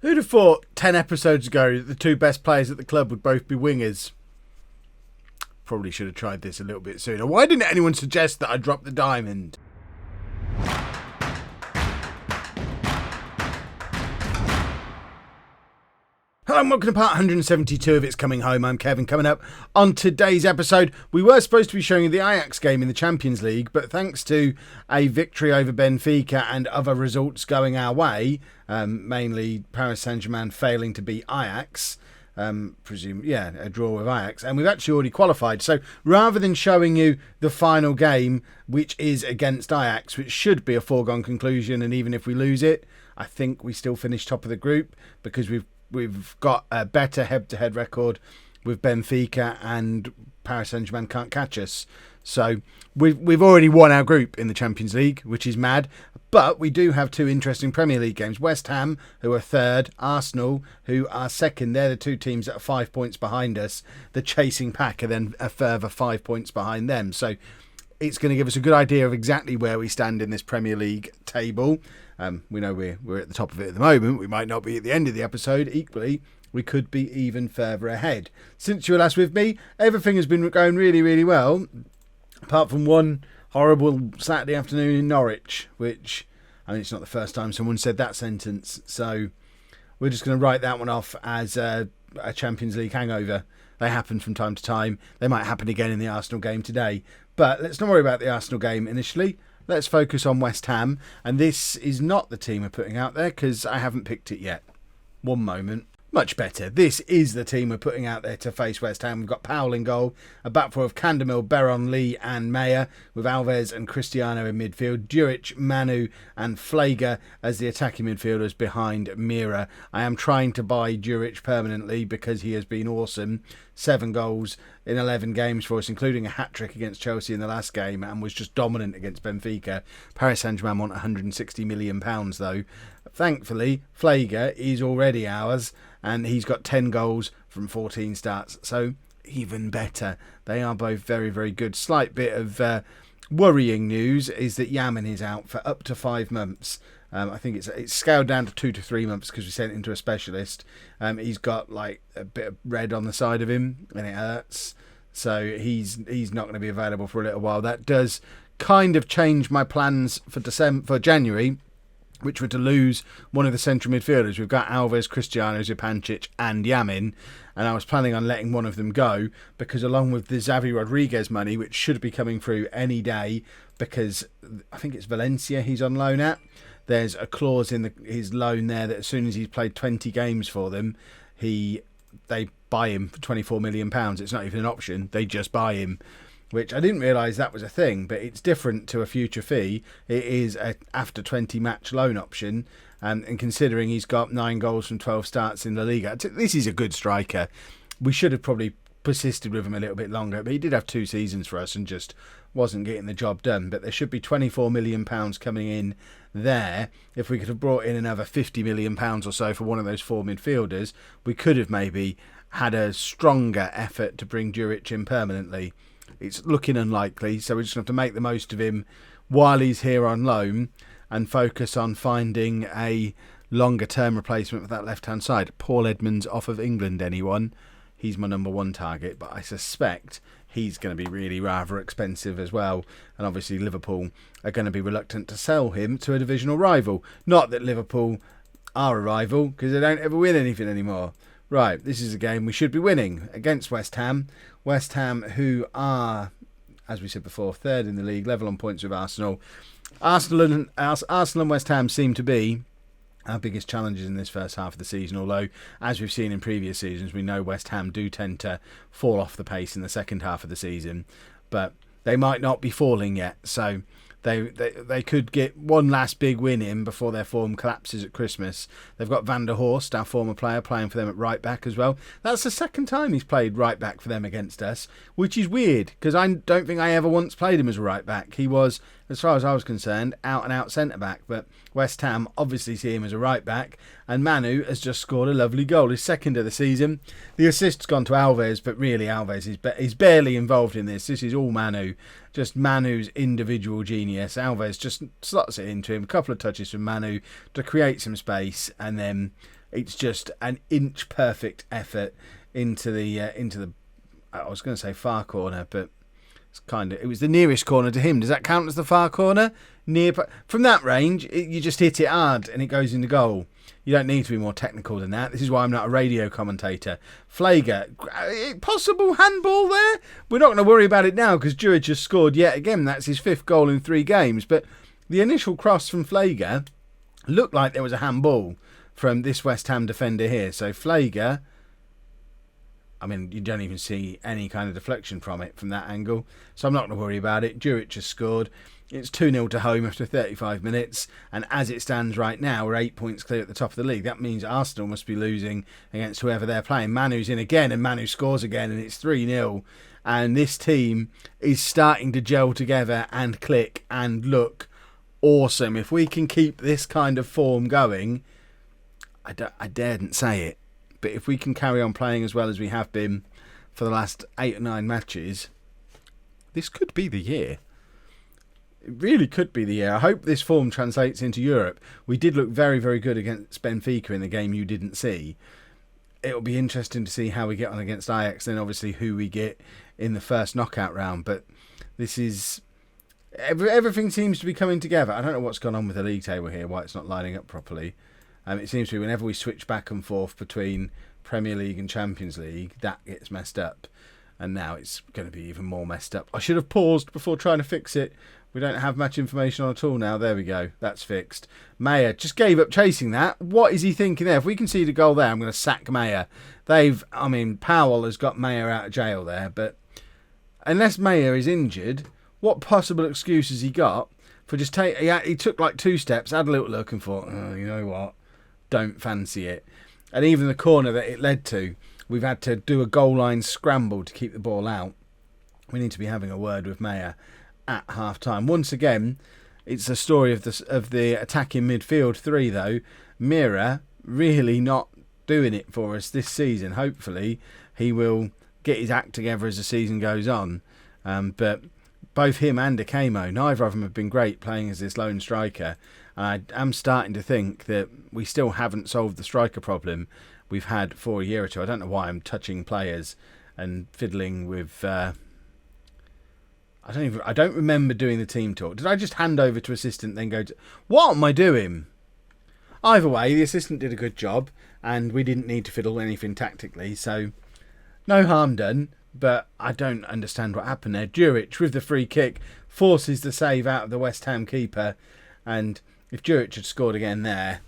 Who'd have thought 10 episodes ago that the two best players at the club would both be wingers? Probably should have tried this a little bit sooner. Why didn't anyone suggest that I drop the diamond? Hello and welcome to part 172 of It's Coming Home. I'm Kevin. Coming up on today's episode, we were supposed to be showing you the Ajax game in the Champions League, but thanks to a victory over Benfica and other results going our way, mainly Paris Saint-Germain failing to beat Ajax, a draw with Ajax, and we've actually already qualified. So rather than showing you the final game, which is against Ajax, which should be a foregone conclusion, and even if we lose it, I think we still finish top of the group because we've got a better head-to-head record with Benfica, and Paris Saint-Germain can't catch us. So we've already won our group in the Champions League, which is mad. But we do have two interesting Premier League games. West Ham, who are third, Arsenal, who are second. They're the two teams that are 5 points behind us. The chasing pack are then a further 5 points behind them. So it's going to give us a good idea of exactly where we stand in this Premier League table. We know we're at the top of it at the moment. We might not be at the end of the episode. Equally, we could be even further ahead. Since you were last with me, everything has been going really, really well, apart from one horrible Saturday afternoon in Norwich, which, I mean, it's not the first time someone said that sentence, so we're just going to write that one off as a Champions League hangover. They happen from time to time. They might happen again in the Arsenal game today. But let's not worry about the Arsenal game initially. Let's focus on West Ham. And this is not the team we're putting out there because I haven't picked it yet. One moment. Much better. This is the team we're putting out there to face West Ham. We've got Powell in goal, a back four of Candemil, Beron, Lee and Meyer, with Alves and Cristiano in midfield, Duric, Manu and Flager as the attacking midfielders behind Mira. I am trying to buy Duric permanently because he has been awesome. 7 goals in 11 games for us, including a hat-trick against Chelsea in the last game, and was just dominant against Benfica. Paris Saint-Germain want £160 million though. Thankfully, Flager is already ours, and he's got 10 goals from 14 starts, so even better. They are both very, very good. Slight bit of worrying news is that Yaman is out for up to 5 months. I think it's scaled down to 2 to 3 months because we sent him to a specialist. He's got like a bit of red on the side of him and it hurts, so he's not going to be available for a little while. That does kind of change my plans for January, which were to lose one of the central midfielders. We've got Alves, Cristiano, Zupancic and Yamin, and I was planning on letting one of them go because along with the Xavi Rodriguez money, which should be coming through any day because I think it's Valencia he's on loan at, there's a clause in his loan there that as soon as he's played 20 games for them, they buy him for £24 million. It's not even an option, they just buy him. Which I didn't realise that was a thing, but it's different to a future fee. It is a after 20 match loan option, and considering he's got 9 goals from 12 starts in La Liga, this is a good striker. We should have probably persisted with him a little bit longer, but he did have 2 seasons for us and just wasn't getting the job done. But there should be £24 million coming in there. If we could have brought in another £50 million or so for one of those 4 midfielders, we could have maybe had a stronger effort to bring Duric in permanently. It's looking unlikely, so we're just going to have to make the most of him while he's here on loan and focus on finding a longer term replacement for that left hand side. Paul Edmonds off of England, anyone? He's my number 1 target, but I suspect he's going to be really rather expensive as well, and obviously Liverpool are going to be reluctant to sell him to a divisional rival. Not that Liverpool are a rival, because they don't ever win anything anymore. Right, this is a game we should be winning against West Ham. West Ham, who are, as we said before, third in the league, level on points with Arsenal. Arsenal and West Ham seem to be our biggest challenges in this first half of the season, although, as we've seen in previous seasons, we know West Ham do tend to fall off the pace in the second half of the season, but they might not be falling yet, so They could get one last big win in before their form collapses at Christmas. They've got Van der Horst, our former player, playing for them at right back as well. That's the second time he's played right back for them against us, which is weird because I don't think I ever once played him as a right back. He was, as far as I was concerned, out and out centre back, but West Ham obviously see him as a right back, and Manu has just scored a lovely goal, his second of the season. The assist's gone to Alves, but really Alves is barely involved in this. This is all Manu, just Manu's individual genius. Alves just slots it into him, a couple of touches from Manu to create some space, and then It's just an inch perfect effort into the I was going to say far corner, but it was the nearest corner to him. Does that count as the far corner? From that range, you just hit it hard and it goes into goal. You don't need to be more technical than that. This is why I'm not a radio commentator. Flager, possible handball there? We're not going to worry about it now because Juric just scored yet again. That's his 5th goal in 3 games. But the initial cross from Flager looked like there was a handball from this West Ham defender here. So Flager, I mean, you don't even see any kind of deflection from it from that angle. So I'm not going to worry about it. Juric has scored. It's 2-0 to home after 35 minutes. And as it stands right now, we're 8 points clear at the top of the league. That means Arsenal must be losing against whoever they're playing. Manu's in again and Manu scores again and it's 3-0. And this team is starting to gel together and click and look awesome. If we can keep this kind of form going, I daren't say it, but if we can carry on playing as well as we have been for the last 8 or 9 matches, this could be the year. It really could be the year. I hope this form translates into Europe. We did look very, very good against Benfica in the game you didn't see. It'll be interesting to see how we get on against Ajax, then obviously who we get in the first knockout round. But this is... everything seems to be coming together. I don't know what's gone on with the league table here, why it's not lining up properly. It seems to be whenever we switch back and forth between Premier League and Champions League, that gets messed up. And now it's going to be even more messed up. I should have paused before trying to fix it. We don't have much information on at all now. There we go. That's fixed. Mayer just gave up chasing that. What is he thinking there? If we concede a goal there, I'm going to sack Mayer. Powell has got Mayer out of jail there. But unless Mayer is injured, what possible excuse has he got for just he took like 2 steps, had a little look and thought, oh, you know what? Don't fancy it. And even the corner that it led to, we've had to do a goal line scramble to keep the ball out. We need to be having a word with Mayer at half time. Once again, it's a story of the attacking midfield 3 though. Mira really not doing it for us this season. Hopefully he will get his act together as the season goes on. But both him and Akamo, neither of them have been great playing as this lone striker. And I am starting to think that we still haven't solved the striker problem we've had for a year or two. I don't know why I'm touching players and fiddling with... I don't remember doing the team talk. Did I just hand over to assistant then go to... What am I doing? Either way, the assistant did a good job and we didn't need to fiddle anything tactically, so no harm done. But I don't understand what happened there. Juric, with the free kick, forces the save out of the West Ham keeper. And if Juric had scored again there,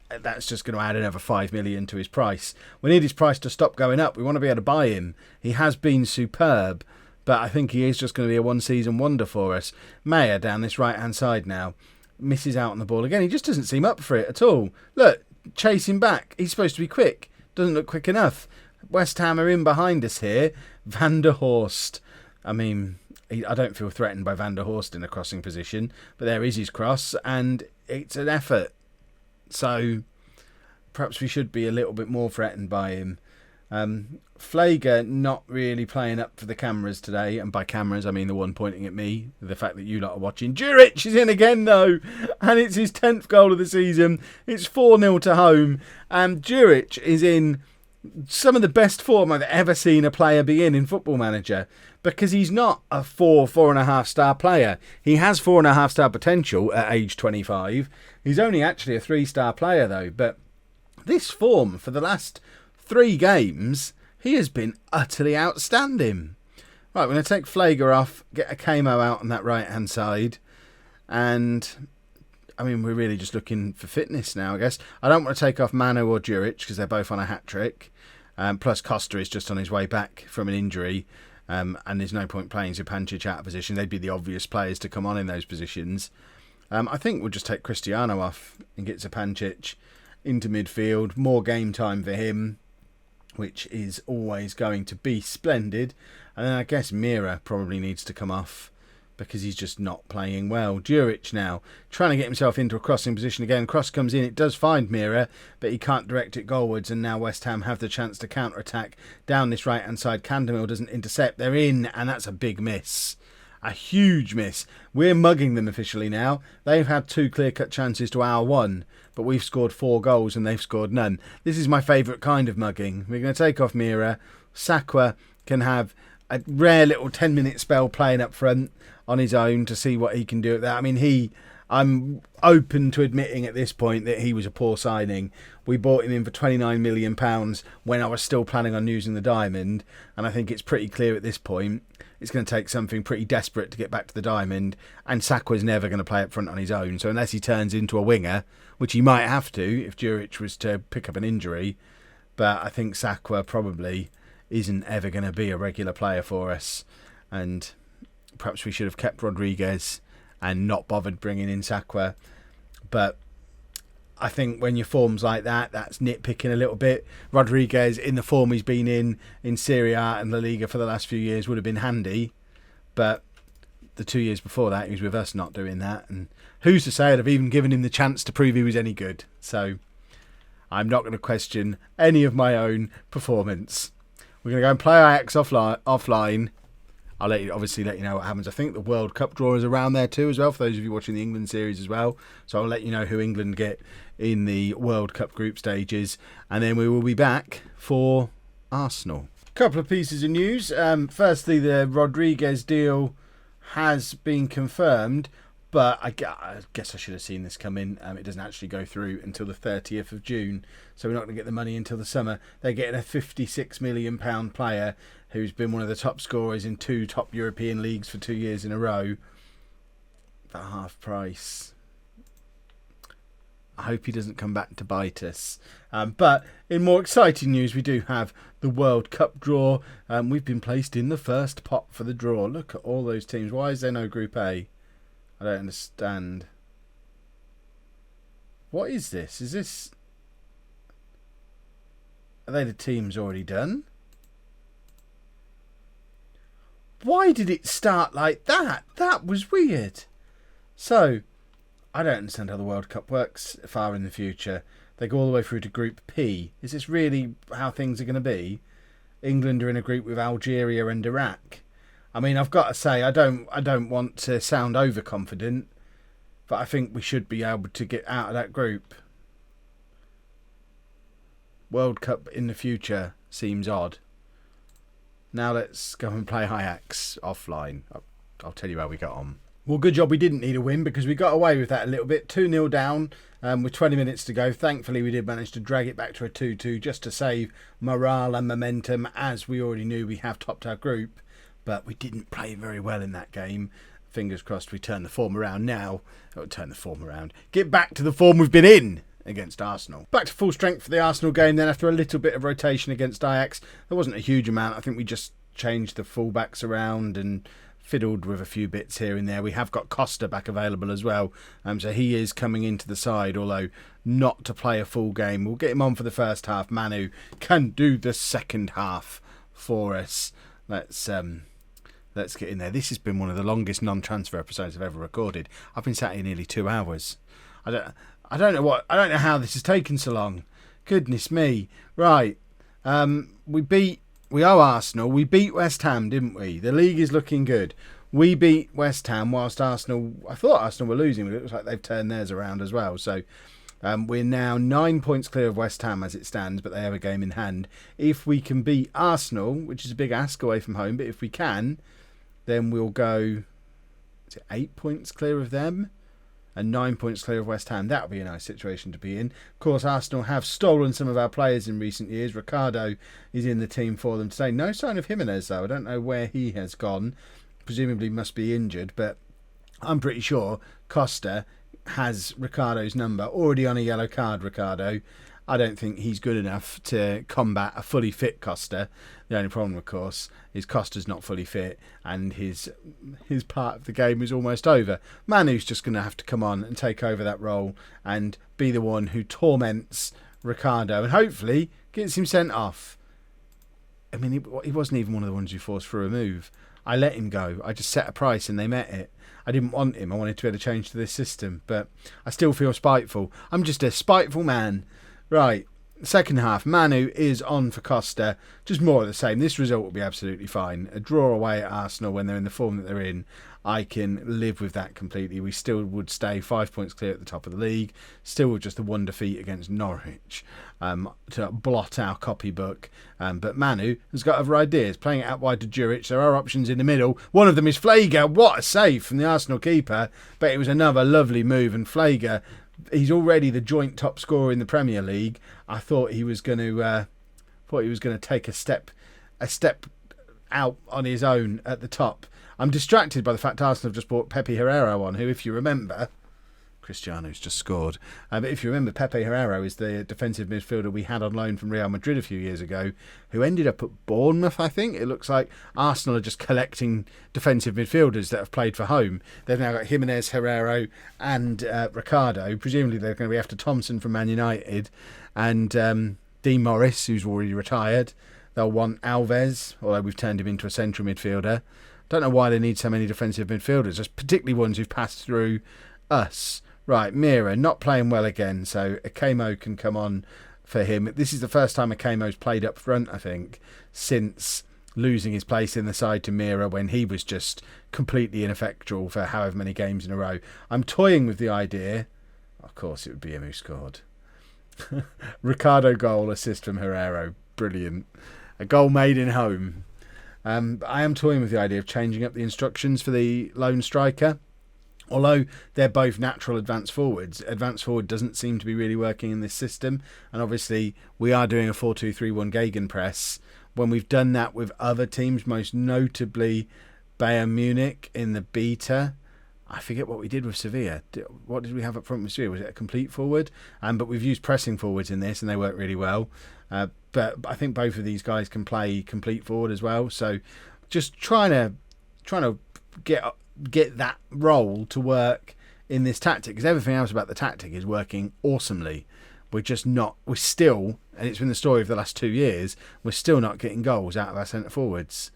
that's just going to add another 5 million to his price. We need his price to stop going up. We want to be able to buy him. He has been superb, but I think he is just going to be a one-season wonder for us. Mayer down this right-hand side now. Misses out on the ball again. He just doesn't seem up for it at all. Look, chasing back. He's supposed to be quick. Doesn't look quick enough. West Ham are in behind us here. Van der Horst. I don't feel threatened by Van der Horst in a crossing position, but there is his cross, and it's an effort. So perhaps we should be a little bit more threatened by him. Flager not really playing up for the cameras today, and by cameras I mean the one pointing at me, the fact that you lot are watching. Juric is in again though, and it's his 10th goal of the season. It's 4-0 to home, and Juric is in some of the best form I've ever seen a player be in Football Manager, because he's not a 4.5 star player. He has 4.5 star potential at age 25. He's only actually a 3-star player though, but this form for the last 3 games, he has been utterly outstanding. Right, we're going to take Flager off, get a Akamo out on that right hand side, and we're really just looking for fitness now, I guess. I don't want to take off Manu or Juric because they're both on a hat-trick. Plus Costa is just on his way back from an injury, and there's no point playing Zupancic out of position. They'd be the obvious players to come on in those positions. I think we'll just take Cristiano off and get Zupancic into midfield. More game time for him, which is always going to be splendid. And then I guess Mira probably needs to come off because he's just not playing well. Juric now trying to get himself into a crossing position again. Cross comes in, it does find Mira, but he can't direct it goalwards, and now West Ham have the chance to counter-attack down this right-hand side. Candemill doesn't intercept, they're in, and that's a big miss. a huge miss. We're mugging them officially now. They've had 2 clear-cut chances to our 1, but we've scored 4 goals and they've scored none. This is my favourite kind of mugging. We're going to take off Mira. Sakwa can have a rare little 10-minute spell playing up front on his own to see what he can do at that. I mean, I'm open to admitting at this point that he was a poor signing. We bought him in for £29 million when I was still planning on using the diamond, and I think it's pretty clear at this point it's going to take something pretty desperate to get back to the diamond, and Sakwa's never going to play up front on his own, so unless he turns into a winger, which he might have to if Juric was to pick up an injury, but I think Sakwa probably isn't ever going to be a regular player for us, and perhaps we should have kept Rodriguez and not bothered bringing in Sakwa. But I think when your form's like that, that's nitpicking a little bit. Rodriguez, in the form he's been in Serie A and La Liga for the last few years, would have been handy. But the 2 years before that, he was with us not doing that. And who's to say I'd have even given him the chance to prove he was any good? So I'm not going to question any of my own performance. We're going to go and play Ajax offline. I'll obviously let you know what happens. I think the World Cup draw is around there too as well, for those of you watching the England series as well. So I'll let you know who England get in the World Cup group stages. And then we will be back for Arsenal. Couple of pieces of news. Firstly, the Rodriguez deal has been confirmed, but I guess I should have seen this come in. It doesn't actually go through until the 30th of June, so we're not going to get the money until the summer. They're getting a £56 million player who's been one of the top scorers in 2 top European leagues for 2 years in a row for half price. I hope he doesn't come back to bite us. But in more exciting news, we do have the World Cup draw. We've been placed in the first pot for the draw. Look at all those teams. Why is there no Group A? I don't understand. What is this? Is this... Are they the teams already done? Why did it start like that? That was weird. So, I don't understand how the World Cup works far in the future. They go all the way through to Group P. Is this really how things are going to be? England are in a group with Algeria and Iraq. I mean, I've got to say, I don't want to sound overconfident, but I think we should be able to get out of that group. World Cup in the future seems odd. Now let's go and play Ajax offline. I'll tell you how we got on. Well, good job we didn't need a win, because we got away with that a little bit. 2-0 down with 20 minutes to go. Thankfully, we did manage to drag it back to a 2-2 just to save morale and momentum, as we already knew we have topped our group. But we didn't play very well in that game. Fingers crossed we turn the form around now. Get back to the form we've been in against Arsenal. Back to full strength for the Arsenal game then, after a little bit of rotation against Ajax. There wasn't a huge amount. I think we just changed the fullbacks around and fiddled with a few bits here and there. We have got Costa back available as well, so he is coming into the side, although not to play a full game. We'll get him on for the first half. Manu can do the second half for us. Let's get in there. This has been one of the longest non-transfer episodes I've ever recorded. I've been sat here nearly 2 hours. I don't know how this has taken so long. Goodness me. Right. We owe Arsenal. We beat West Ham, didn't we? The league is looking good. We beat West Ham whilst Arsenal... I thought Arsenal were losing, but it looks like they've turned theirs around as well. So we're now 9 points clear of West Ham as it stands, but they have a game in hand. If we can beat Arsenal, which is a big ask away from home, but if we can, then we'll go... Is it 8 points clear of them? And 9 points clear of West Ham. That would be a nice situation to be in. Of course, Arsenal have stolen some of our players in recent years. Ricardo is in the team for them today. No sign of Jimenez, though. I don't know where he has gone. Presumably must be injured, but I'm pretty sure Costa has Ricardo's number. Already on a yellow card, Ricardo. I don't think he's good enough to combat a fully fit Costa. The only problem, of course, is Costa's not fully fit and his part of the game is almost over. Manu's just going to have to come on and take over that role and be the one who torments Ricardo and hopefully gets him sent off. I mean, he wasn't even one of the ones who forced through a move. I let him go. I just set a price and they met it. I didn't want him. I wanted to be able to change to this system, but I still feel spiteful. I'm just a spiteful man. Right, second half, Manu is on for Costa. Just more of the same. This result will be absolutely fine. A draw away at Arsenal when they're in the form that they're in, I can live with that completely. We still would stay 5 points clear at the top of the league. Still with just the one defeat against Norwich to blot our copybook. But Manu has got other ideas. Playing it out wide to Juric. There are options in the middle. One of them is Flager. What a save from the Arsenal keeper. But it was another lovely move. And Flager, he's already the joint top scorer in the Premier League. I thought he was going to take a step out on his own at the top. I'm distracted by the fact Arsenal have just brought Pepe Herrero on, who, if you remember, Cristiano's just scored. But if you remember, Pepe Herrero is the defensive midfielder we had on loan from Real Madrid a few years ago, who ended up at Bournemouth, I think. It looks like Arsenal are just collecting defensive midfielders that have played for home. They've now got Jimenez, Herrero and Ricardo. Presumably they're going to be after Thompson from Man United. And Dean Morris, who's already retired. They'll want Alves, although we've turned him into a central midfielder. Don't know why they need so many defensive midfielders, just particularly ones who've passed through us. Right, Mira, not playing well again, so Akemo can come on for him. This is the first time Akemo's played up front, I think, since losing his place in the side to Mira when he was just completely ineffectual for however many games in a row. I'm toying with the idea. Of course, it would be him who scored. Ricardo goal, assist from Herrero. Brilliant. A goal made in home. I am toying with the idea of changing up the instructions for the lone striker. Although they're both natural advanced forwards, advanced forward doesn't seem to be really working in this system. And obviously, we are doing a 4-2-3-1 gegenpress. When we've done that with other teams, most notably Bayern Munich in the beta, I forget what we did with Sevilla. What did we have up front with Sevilla? Was it a complete forward? But we've used pressing forwards in this, and they work really well. But I think both of these guys can play complete forward as well. So just trying to get that role to work in this tactic, because everything else about the tactic is working awesomely. We're still, and it's been the story of the last 2 years, we're still not getting goals out of our centre forwards.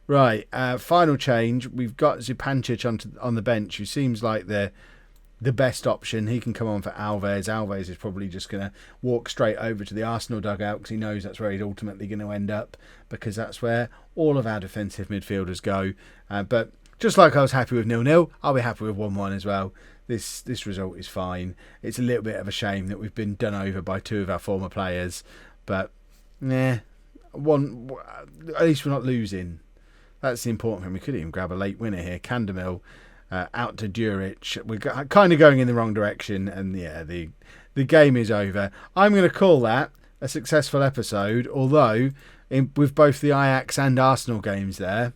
Right, final change. We've got Zupancic on the bench, who seems like the best option. He can come on for Alves. Alves is probably just going to walk straight over to the Arsenal dugout because he knows that's where he's ultimately going to end up, because that's where all of our defensive midfielders go. But just like I was happy with 0-0, I'll be happy with 1-1 as well. This result is fine. It's a little bit of a shame that we've been done over by two of our former players, but at least we're not losing. That's the important thing. We could even grab a late winner here. Candemil out to Juric. We're kind of going in the wrong direction, and yeah, the game is over. I'm going to call that a successful episode, although with both the Ajax and Arsenal games there,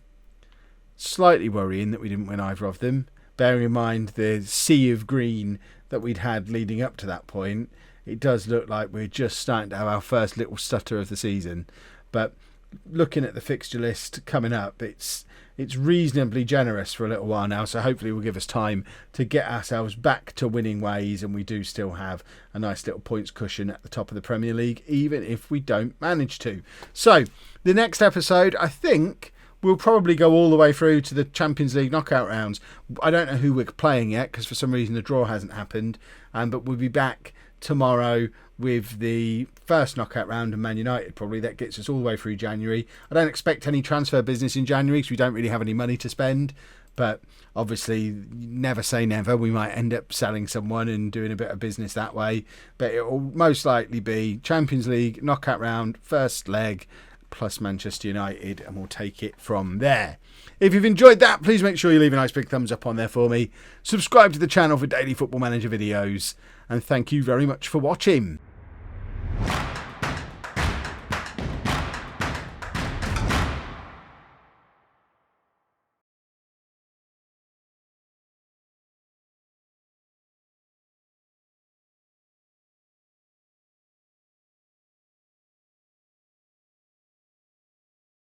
slightly worrying that we didn't win either of them, bearing in mind the sea of green that we'd had leading up to that point. It does look like we're just starting to have our first little stutter of the season. But looking at the fixture list coming up, it's reasonably generous for a little while now, so hopefully will give us time to get ourselves back to winning ways, and we do still have a nice little points cushion at the top of the Premier League, even if we don't manage to. So the next episode, I think, we'll probably go all the way through to the Champions League knockout rounds. I don't know who we're playing yet, because for some reason the draw hasn't happened, but we'll be back tomorrow with the first knockout round of Man United. Probably that gets us all the way through January. I don't expect any transfer business in January because we don't really have any money to spend, but obviously never say never. We might end up selling someone and doing a bit of business that way, but it will most likely be Champions League knockout round first leg plus Manchester United, and we'll take it from there. If you've enjoyed that, please make sure you leave a nice big thumbs up on there for me. Subscribe to the channel for daily Football Manager videos, and thank you very much for watching.